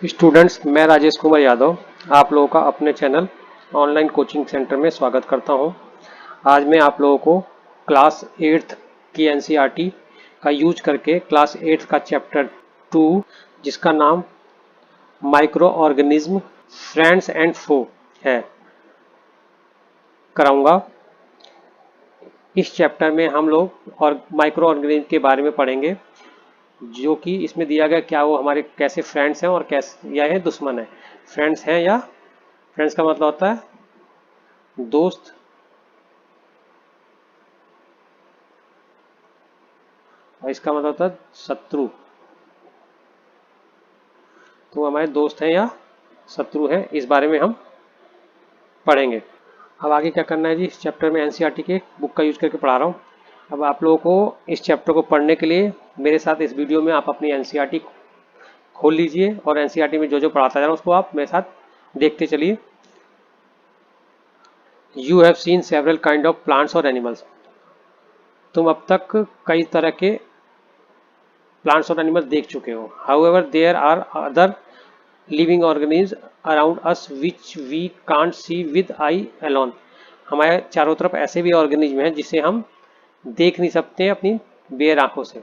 Students, मैं राजेश कुमार यादव आप लोगों का अपने चैनल ऑनलाइन कोचिंग सेंटर में स्वागत करता हूं। आज मैं आप लोगों को क्लास 8th की एनसीईआरटी का यूज करके क्लास 8th का चैप्टर 2 जिसका नाम माइक्रो ऑर्गेनिज्म फ्रेंड्स एंड फो है कराऊंगा। इस चैप्टर में हम लोग और माइक्रो ऑर्गेनिज्म के बारे में पढ़ेंगे, जो कि इसमें दिया गया क्या वो हमारे कैसे फ्रेंड्स हैं और कैसे या है दुश्मन है। फ्रेंड्स हैं या फ्रेंड्स का मतलब होता है दोस्त, और इसका मतलब होता है शत्रु। तो हमारे दोस्त हैं या शत्रु हैं, इस बारे में हम पढ़ेंगे। अब आगे क्या करना है जी, इस चैप्टर में एनसीईआरटी के बुक का यूज करके पढ़ा रहा हूँ। अब आप लोगों को इस चैप्टर को पढ़ने के लिए मेरे साथ इस वीडियो में आप अपनी एनसीईआरटी खोल लीजिए और एनसीईआरटी में जो जो पढ़ाता जा रहा हूँ उसको आप मेरे साथ देखते चलिए। You have seen several kind of plants और एनिमल्स। तुम अब तक कई तरह के प्लांट्स और एनिमल्स देख चुके हो। However there are other living organism around us which we can't see with eye alone. हमारे चारों तरफ ऐसे भी ऑर्गेनिज्म हैं जिसे हम देख नहीं सकते अपनी बेयर आंखों से।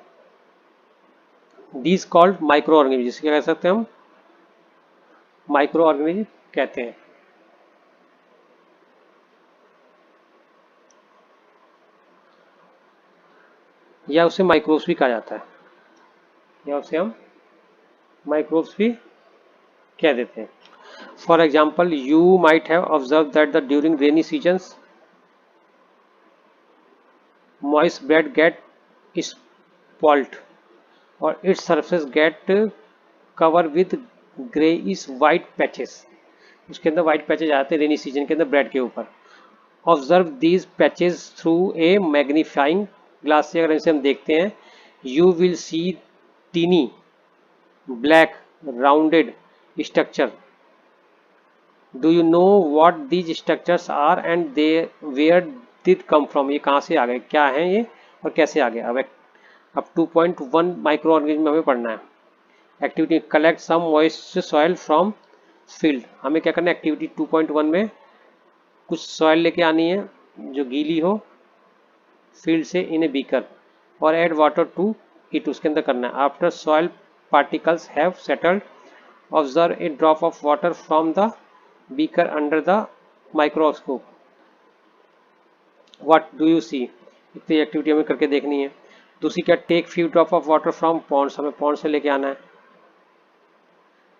दीज कॉल्ड माइक्रो ऑर्गेनिज्म, जिसे क्या कह सकते हैं हम माइक्रो ऑर्गेनिज्म कहते हैं। या उसे माइक्रोब्स भी कहा जाता है, या उसे हम माइक्रोब्स भी कह देते हैं। For example, you might have observe that the during rainy seasons moist bread get spoilt or its surface get covered with grayish white patches। उसके अंदर white patches आते हैं रेनी सीजन के अंदर ब्रेड के ऊपर। Observe these patches through a magnifying glass से अगर इसे हम देखते हैं, you will see tiny black rounded structure. Do you know what these structures are and they where did come from. ये कहाँ से आ गए, क्या है ये और कैसे आ गए। अब 2.1 माइक्रो ऑर्गेनिज्म हमें पढ़ना है। Activity collect some moist soil from field. हमें क्या करना है, एक्टिविटी 2.1 में कुछ सॉइल लेके आनी है जो गीली हो फील्ड से इन ए बीकर और ऐड वाटर टू इट, उसके अंदर करना है। After soil particles have settled observe a drop of water from the beaker under the microscope. What do you see, इतनी एक्टिविटी हमें करके देखनी है। दूसरी क्या, take few drop of water from ponds, हमें पॉन्ड से लेके आना है।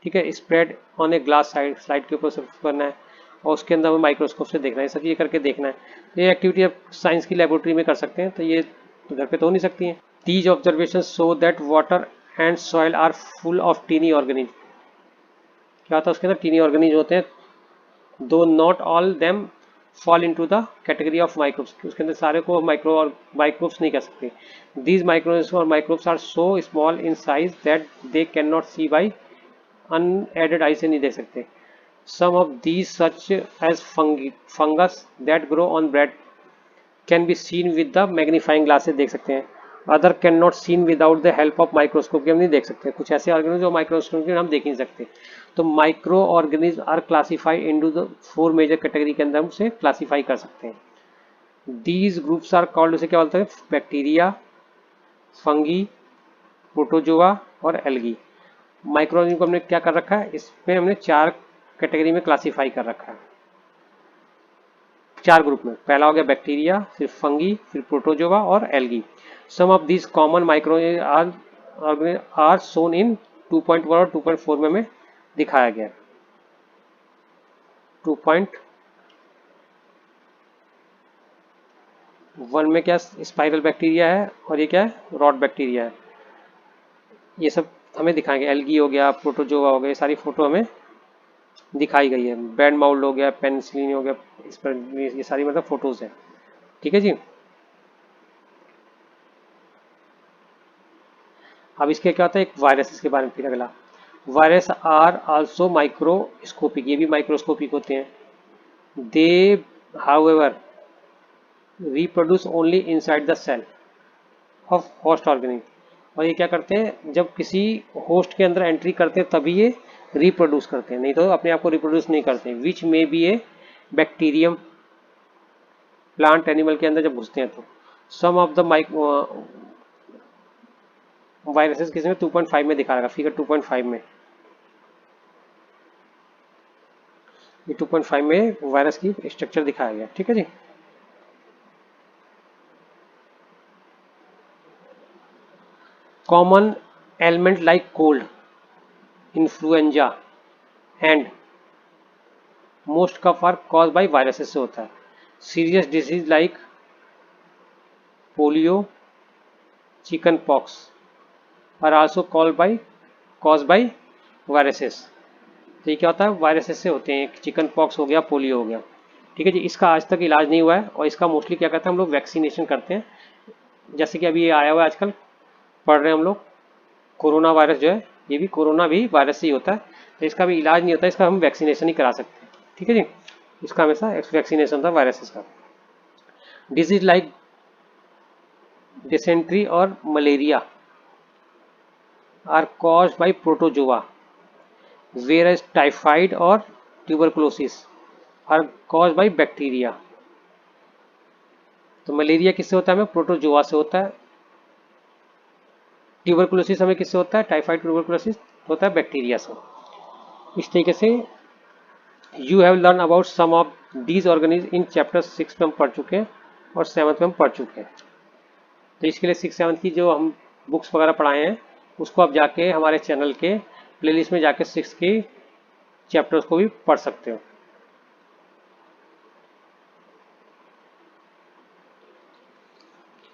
ठीक है, spread on a glass side, slide के ऊपर से करना है और उसके अंदर हमें माइक्रोस्कोप से देखना है। सब ये करके देखना है। ये एक्टिविटी आप साइंस की लेबोरेटरी में कर सकते हैं, तो ये घर पे तो हो नहीं सकती है। These observation show that water and soil are full of tiny organism. क्या होता है, उसके अंदर टीनी ऑर्गेनिज्म होते हैं, दो not all them fall into the category of microbes. उसके अंदर सारे को माइक्रो और माइक्रोब्स नहीं कह सकते। दीज माइक्रोब्स और microbes are so small in size that they can not see by unaided eye से नहीं देख सकते। Some of these such as fungus that grow on bread can be seen with the magnifying glass से देख सकते हैं। Other can not seen without the help of microscope, हम नहीं देख सकते। कुछ ऐसे ऑर्गेनिज्म जो माइक्रोस्कोप हम देख नहीं सकते। तो micro organism are classified into the 4 major category के अंदर हम उसे क्लासीफाई कर सकते हैं। दीज ग्रुप्स आर कॉल्ड, उसे क्या बोलते हैं, बैक्टीरिया, फंगी, प्रोटोजोआ और एल्गी। माइक्रो ऑर्गेनिज्म को हमने क्या कर रखा है, इसमें हमने 4 कैटेगरी में क्लासीफाई कर रखा है, 4 ग्रुप में। पहला हो गया बैक्टीरिया, फिर फंगी, फिर प्रोटोजोआ और algae. Some of this common micro are shown in 2.1 और 2.4 में हमें दिखाया गया। 2.1 में क्या स्पाइरल बैक्टीरिया है और ये क्या है, रॉड बैक्टीरिया है। ये सब हमें दिखाएंगे। एल्गी हो गया, प्रोटोजोआ हो गया, ये सारी फोटो हमें दिखाई गई है। बैंड माउल्ड हो गया, पेनिसिलिन हो गया, इस पर ये सारी मतलब फोटोज है। ठीक है जी। अब इसके क्या होता है, एक वायरस के बारे में फिर अगला। वायरस आर आल्सो माइक्रोस्कोपिक, ये भी माइक्रोस्कोपिक होते हैं। They however reproduce only inside the cell of host organism. और ये क्या करते हैं, जब किसी होस्ट के अंदर एंट्री करते हैं तभी ये रिप्रोड्यूस करते हैं, नहीं तो अपने आप को रिप्रोड्यूस नहीं करते। विच में be a bacterium, plant animal के अंदर जब घुसते हैं तो। सम ऑफ द वायरसेस किसी में 2.5 में दिखा रहा, फिगर 2.5 में, ये 2.5 में वायरस की स्ट्रक्चर दिखाया गया। ठीक है जी। Common element like cold, influenza and most cough are cause by viruses से होता है। Serious disease like polio, chicken pox are also cause by viruses. तो ये क्या होता है, वायरसेस से होते हैं। चिकन पॉक्स हो गया, पोलियो हो गया। ठीक है जी। इसका आज तक इलाज नहीं हुआ है और इसका मोस्टली क्या करते हैं हम लोग, वैक्सीनेशन करते हैं। जैसे कि अभी ये आया हुआ है आजकल, पढ़ रहे हैं हम लोग, कोरोना वायरस जो है, ये भी कोरोना भी वायरस से ही होता है। तो इसका भी इलाज नहीं होता, इसका हम वैक्सीनेशन ही करा सकते हैं। ठीक है जी। इसका हमेशा वैक्सीनेशन था वायरसेस का। डिजीज लाइक डिसेंट्री और malaria are caused by protozoa, whereas typhoid और tuberculosis are caused by bacteria. तो मलेरिया किससे होता है, हमें प्रोटोजोआ से होता है। ट्यूबरकुलोसिस हमें किससे होता है, टाइफाइड ट्यूबरकुलोसिस होता है बैक्टीरिया से। इस तरीके से you have learn about some of these organism in chapter 6 में हम पढ़ चुके हैं और 7 में हम पढ़ चुके हैं। तो इसके लिए 6-7 की जो हम बुक्स वगैरह पढ़ाए हैं उसको आप जाके हमारे चैनल के प्लेलिस्ट में जाके 6 की चैप्टर्स को भी पढ़ सकते हो।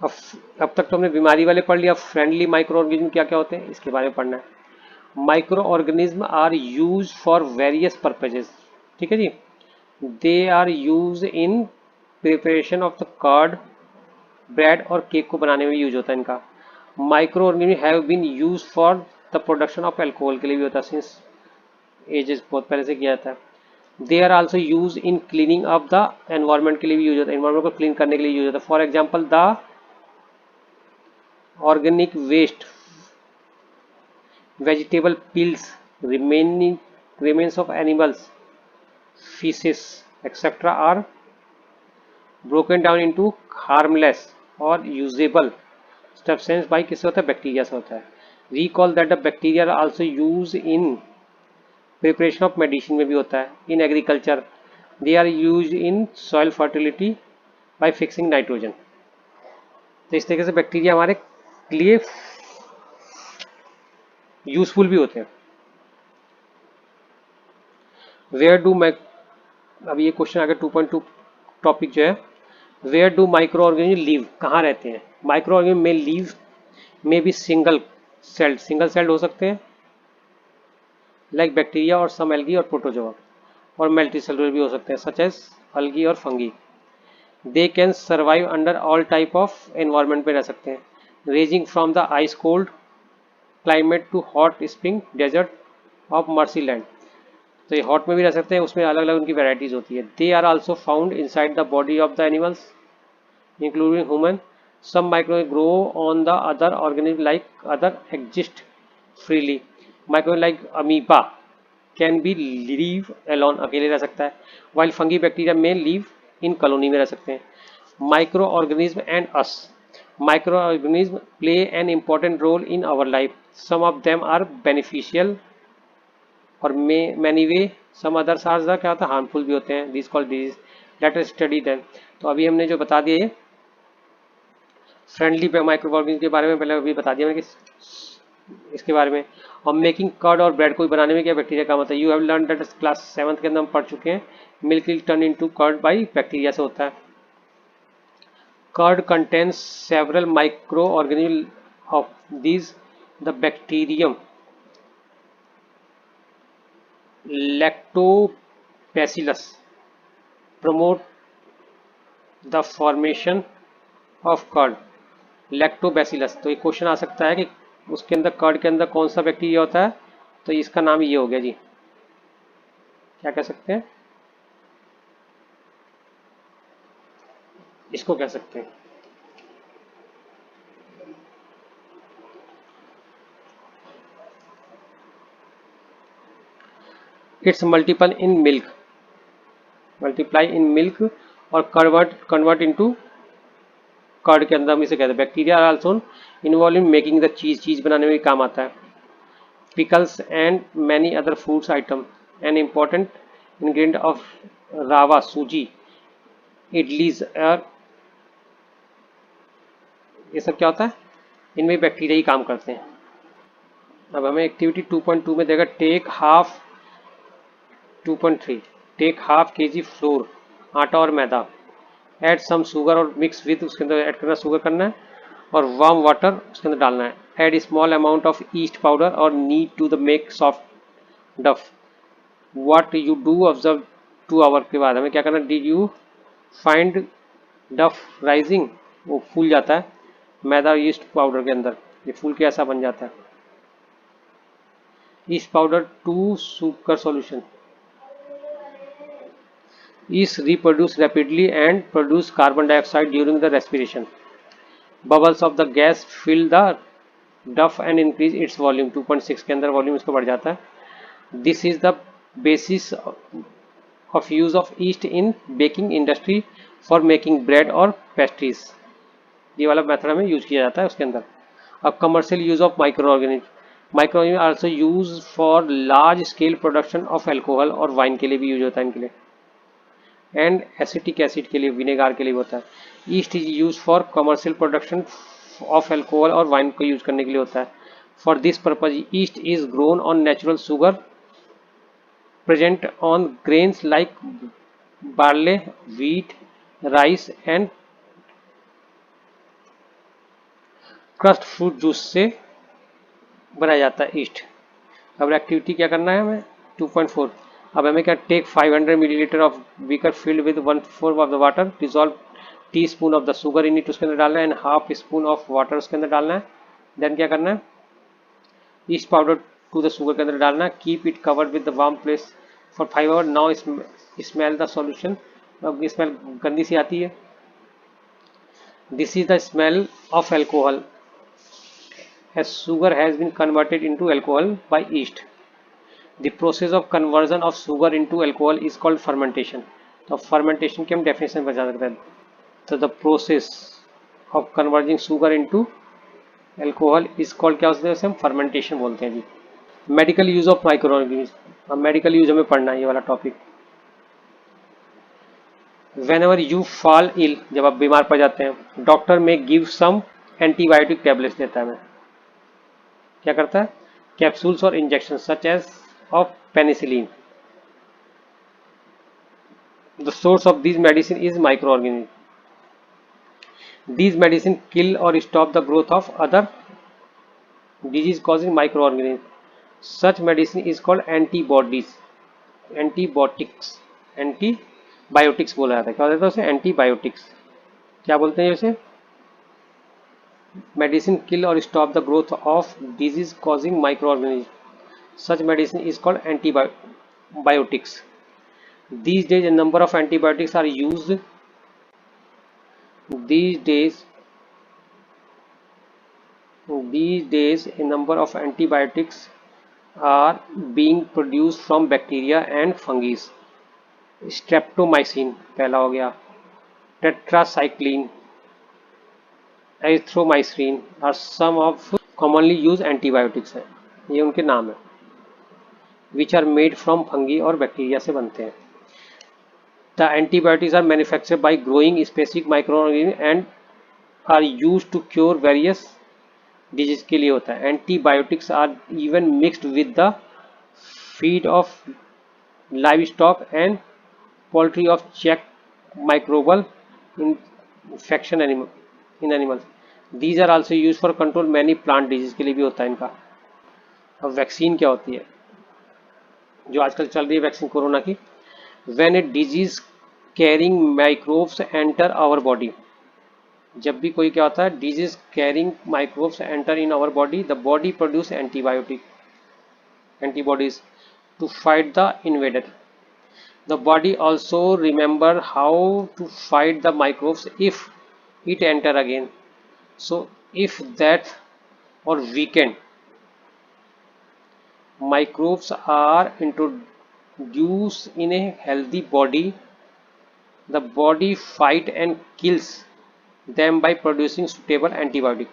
अब तक तो हमने बीमारी वाले पढ़ लिया। फ्रेंडली माइक्रो ऑर्गेनिज्म क्या क्या होते हैं इसके बारे में पढ़ना है। Micro organism are use for various purposes. ठीक है जी। They are use in preparation of the curd, bread और केक को बनाने में यूज होता है इनका। Micro organism have been use for the production of alcohol के लिए भी होता है, सिंस एजेस बहुत पहले से किया जाता है। They are also use in cleaning of the environment के लिए भी यूज होता है, एनवायरमेंट को क्लीन करने के लिए यूज होता है। For example the organic waste, vegetable peels, remains of animals, feces, etc. are broken down into harmless or usable substance by किससे होता है, बैक्टीरिया से होता है। Recall that the bacteria are also used in preparation of medicine में भी होता है। In agriculture, they are used in soil fertility by fixing nitrogen। तो इस तरीके से बैक्टीरिया हमारे लिए यूजफुल भी होते हैं। वेयर डू अब ये क्वेश्चन आ गया 2.2 टॉपिक जो है, where do micro organism live, कहाँ रहते हैं। माइक्रो ऑर्गेनिज्म में लिव में भी सिंगल सेल्ड हो सकते हैं, लाइक बैक्टीरिया और सम एल्गी और प्रोटोजोआ, और मल्टीसेलुलर भी हो सकते हैं सच एज अल्गी और fungi. They can survive under all type of environment में रह सकते हैं, ranging from the ice cold climate to hot spring desert of marshy land. तो ये हॉट में भी रह सकते हैं, उसमें अलग अलग उनकी वेराइटीज होती है। They are also found inside the body of the animals including human. Some micro grow on the other organism like other exist freely. Micro like amoeba can be live alone, अकेले रह सकता है, while fungi bacteria में live in colony में रह सकते हैं। Micro organism and us, micro organism play an important role in our life. Some of them are beneficial और many way, some others are the क्या होता है, हार्मफुल भी होते हैं। This called disease, let us study them. तो अभी हमने जो बता दिए फ्रेंडली माइक्रो ऑर्गेनिज्म के बारे में, पहले अभी बता दिया मैंने कि इसके बारे में। और मेकिंग कर्ड और ब्रेड को बनाने में क्या बैक्टीरिया काम होता है। You have learn that class 7 के अंदर हम पढ़ चुके हैं, milk will turn into curd by bacteria से होता है। Curd contains several micro organism of these the bacterium lactobacillus promote the formation of curd। lactobacillus, तो ये क्वेश्चन आ सकता है कि उसके अंदर कर्ड के अंदर कौन सा बैक्टीरिया होता है, तो इसका नाम ये हो गया जी, क्या कह सकते हैं, इसको कह सकते हैं इट्स मल्टीप्लाई इन मिल्क और कन्वर्ट इनटू कर्ड के अंदर हम इसे कहते हैं। Bacteria are also involve in making the cheese बनाने में भी काम आता है। Pickles and many other foods item an important ingredient of rava सूजी इडलीज और ये सब क्या होता है, इनमें बैक्टीरिया ही काम करते हैं। अब हमें एक्टिविटी 2.2 में देगा take half 2.3 take half kg flour आटा और मैदा ऐड सम शुगर और मिक्स विद उसके अंदर ऐड करना शुगर करना है और वार्म वाटर उसके अंदर डालना है। Add small amount of yeast powder और need to the make soft dough. What you do observe 2 hour के बाद हमें क्या करना, did you find dough rising, वो फूल जाता है मैदा और ईस्ट पाउडर के अंदर, ये फूल के ऐसा बन जाता है। Yeast powder to sugar solution is reproduced rapidly and produce carbon dioxide during the respiration. Bubbles of the gas fill the duff and increase its volume. 2.6 के अंदर वॉल्यूम इसको बढ़ जाता है. This is the basis of use of yeast in baking industry for making bread or pastries. ये वाला method हमें use किया जाता है उसके अंदर. अब commercial use of micro also use for large scale production of alcohol और वाइन के लिए भी यूज होता है इनके लिए. एंड एसिटिक एसिड के लिए, विनेगार के लिए होता है. East is use for commercial production of alcohol और वाइन को यूज करने के लिए होता है. For this purpose east is grown on natural sugar present on grains like barley, wheat, rice and crust fruit juice से बनाया जाता है ईस्ट. अब एक्टिविटी क्या करना है हमें 2.4. अब हमें क्या, take 500 millilitre of beaker filled with 1/4 of the water, dissolve teaspoon of the sugar in it उसके अंदर डालना है and half spoon of water उसके अंदर डालना है. देन क्या करना है, yeast powder to the sugar के अंदर डालना है. Keep it covered with the warm place for 5 hour. Now smell the solution. अब स्मेल गंदी सी आती है. This is the smell of alcohol as sugar has been converted into alcohol by yeast. The process of conversion of sugar into alcohol is called fermentation. तो fermentation की हम definition बता सकते हैं. तो the process of converting sugar into alcohol is called क्या होता है, उसे हम fermentation बोलते हैं जी. Medical use of microorganisms. अब medical use हमें पढ़ना है ये वाला topic. Whenever you fall ill, जब आप बीमार पड़ जाते हैं, डॉक्टर में give some antibiotic tablets देता है हमें. क्या करता है, कैप्सूल्स और injection such as of penicillin. The source of this medicine is micro organism. These medicine kill or stop the growth of other disease causing microorganisms. Such medicine is called antibodies. Antibiotics. Antibiotics बोला जाता है. क्या होता है उसे, antibiotics. क्या बोलते हैं उसे, medicine kill or stop the growth of disease causing microorganisms. Such medicine is called antibiotics. These days a number of antibiotics are used. These days a number of antibiotics are being produced from bacteria and fungi. Streptomycin पहला हो गया, tetracycline, erythromycin are some of commonly use antibiotics हैं, ये उनके नाम है. Which are made from fungi और bacteria से बनते हैं. The antibiotics are manufactured by growing specific microorganism and are used to cure various disease के लिए होता है. Antibiotics are even mixed with the feed of live stock and poultry of check microbial infection in animals. These are also use for control many plant disease के लिए भी होता है इनका. अब वैक्सीन क्या होती है, जो आजकल चल रही है वैक्सीन कोरोना की. When a disease carrying microbes enter our body, जब भी कोई क्या होता है, disease carrying microbes enter in our body, the body produce antibodies to fight the invader. The body also remember how to fight the microbes if it enter again. So if that or weakened, microbes are use in a healthy body, the body fight and kills them by producing suitable antibody.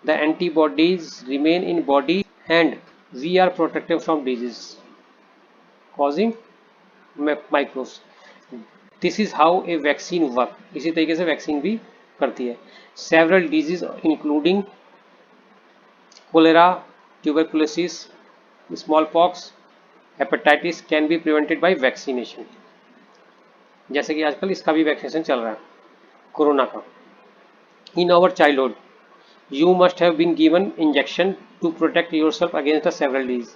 The antibodies remain in body and we are protected from disease causing microbes. This is how a vaccine work. इसी तरीके से vaccine भी करती है. Several disease including cholera, tuberculosis, small pox, hepatitis can be prevented by vaccination. जैसे कि आजकल इसका भी वैक्सीनेशन चल रहा है कोरोना का. In our childhood you must have been given injection to protect yourself against the several disease.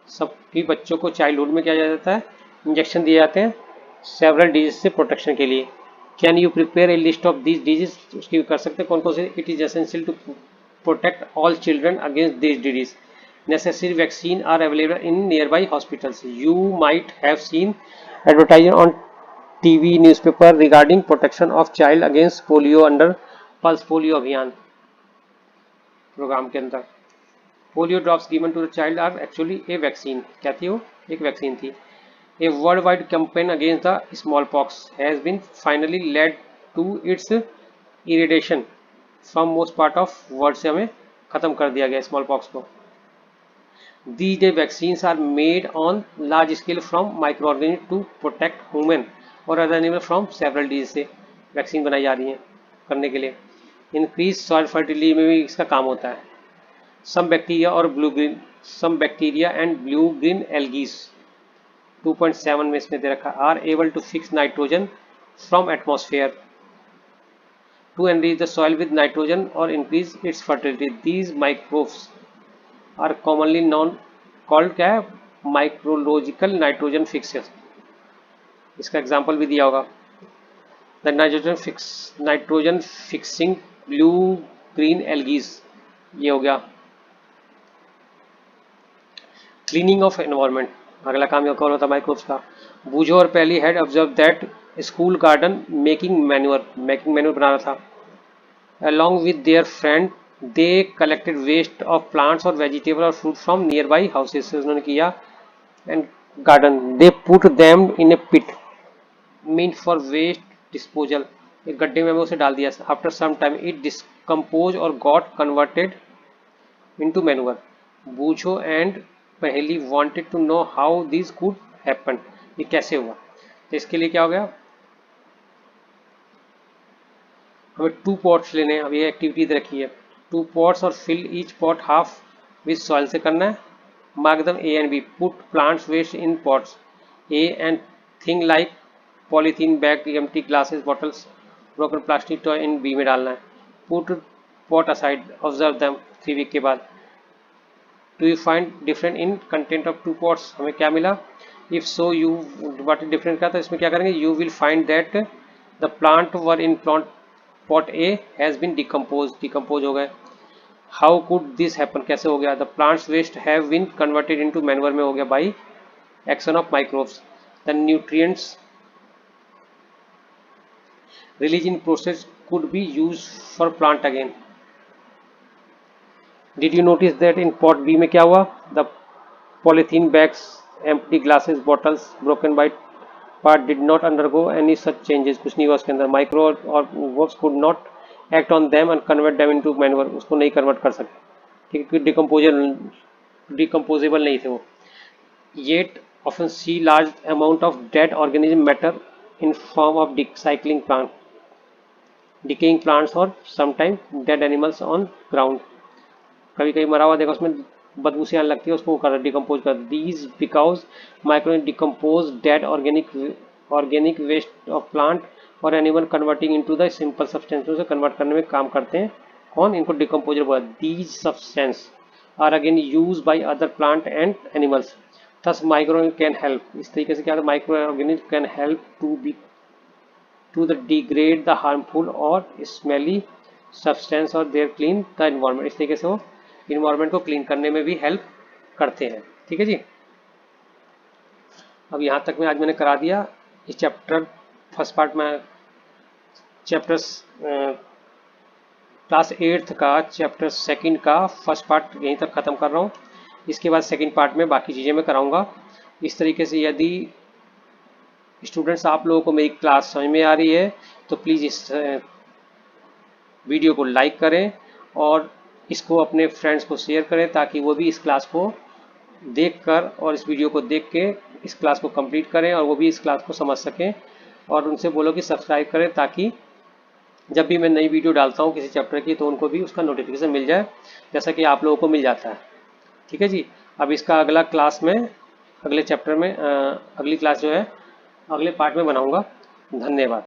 सभी बच्चों को चाइल्डहुड में क्या जाता है, इंजेक्शन दिए जाते हैं सेवरल डिजीज से प्रोटेक्शन के लिए. Can you prepare a list of these disease. उसकी भी कर सकते हैं कौन कौन से. It is essential to protect all children against this disease. Necessary vaccine are available in nearby hospitals. You might have seen advertisement on TV newspaper regarding protection of child against polio under pulse polio अभियान programme के अंदर. Polio drops given to the child are actually a vaccine. क्या थी वो, एक vaccine थी. A worldwide campaign against the smallpox has been finally led to its eradication from most part of world. से हमें खत्म कर दिया गया smallpox को. These day vaccines are made on large scale from microorganisms to protect human or other animal from several diseases. से vaccine बनाई जा रही है करने के लिए. Increase soil fertility में भी इसका काम होता है. Some bacteria और blue green, some bacteria and blue green algae 2.7 में इसमें दे रखा, are able to fix nitrogen from atmosphere to enrich the soil with nitrogen और increase its fertility. These microbes are commonly known called क्या है, micrological nitrogen fixers. इसका example भी दिया होगा. The nitrogen fixing blue green algae. ये हो गया. क्लीनिंग ऑफ एनवायरमेंट, अगला काम ये कौन होता है माइक्रोब्स का. बूझो और Paheli had observe that school garden making manure बना रहा था. Along with their friend they collected waste of plants और वेजिटेबल और fruit from near by houses. उन्होंने किया and garden. They put them in a pit meant for waste disposal. एक गड्ढे में उसे डाल दिया. After some time it decompose और got converted into manure. Boojho and Paheli wanted to know how this could happen. ये कैसे हुआ. तो इसके लिए क्या हो गया, हमें 2 pots लेने हैं. अब ये एक्टिविटी दे रखी है. 2 pots और fill each pot half with soil से करना है. मार्क दम A and B. Put plants waste in pots A and thing like polythene bag, empty glasses, bottles, broken plastic toy in B में डालना है. Put pot aside. Observe them 3 week के बाद. Do you find different in content of 2 pots. हमें क्या मिला. If so you what is different का, तो इसमें क्या करेंगे, you will find that the plant were in pot A has been decompose हो गए. How could this happen, कैसे हो गया. The plants waste have been converted into manure में हो गया by action of microbes. The nutrients released in process could be used for plant again. Did you notice that in pot B में क्या हुआ, the polythene bags, empty glasses, bottles, broken by part did not undergo any such changes. कुछ नहीं हुआ उसके अंदर. Micro और verbs could not act on them and convert them into manure. उसको नहीं कन्वर्ट कर सके, ठीक है, डिकम्पोजेबल नहीं थे वो. Yet often see large amount of dead organism matter in form of decaying plants or sometimes dead animals on ground. कभी कभी मरा हुआ देखा उसमें बदबू सी आने लगती है, उसको कर डिकम्पोज कर. These because micro decompose dead organic waste of plant और animal converting into the simple substance से कन्वर्ट करने में काम करते हैं. कौन, इनको डिकम्पोजर बोला. These substance are again use by other plant and animals. Thus micro can help. इस तरीके से क्या है, micro organism can help to the degrade the harmful और स्मेली सब्सटेंस और देयर क्लीन द एनवायरमेंट. इस तरीके से वो इन्वायरमेंट को क्लीन करने में भी हेल्प करते हैं. ठीक है जी. अब यहाँ तक में आज मैंने करा दिया. इस चैप्टर फर्स्ट पार्ट में चैप्टर्स क्लास 8th का चैप्टर 2 का फर्स्ट पार्ट यहीं तक ख़त्म कर रहा हूँ. इसके बाद सेकंड पार्ट में बाकी चीज़ें मैं कराऊंगा. इस तरीके से यदि स्टूडेंट्स आप लोगों को मेरी क्लास समझ में आ रही है तो प्लीज़ इस वीडियो को लाइक करें और इसको अपने फ्रेंड्स को शेयर करें ताकि वो भी इस क्लास को देखकर और इस वीडियो को देख के इस क्लास को कंप्लीट करें और वो भी इस क्लास को समझ सकें। और उनसे बोलो कि सब्सक्राइब करें ताकि जब भी मैं नई वीडियो डालता हूँ किसी चैप्टर की तो उनको भी उसका नोटिफिकेशन मिल जाए, जैसा कि आप लोगों को मिल जाता है। ठीक है जी। अब इसका अगला क्लास में अगले चैप्टर में अगली क्लास जो है अगले पार्ट में बनाऊंगा। धन्यवाद।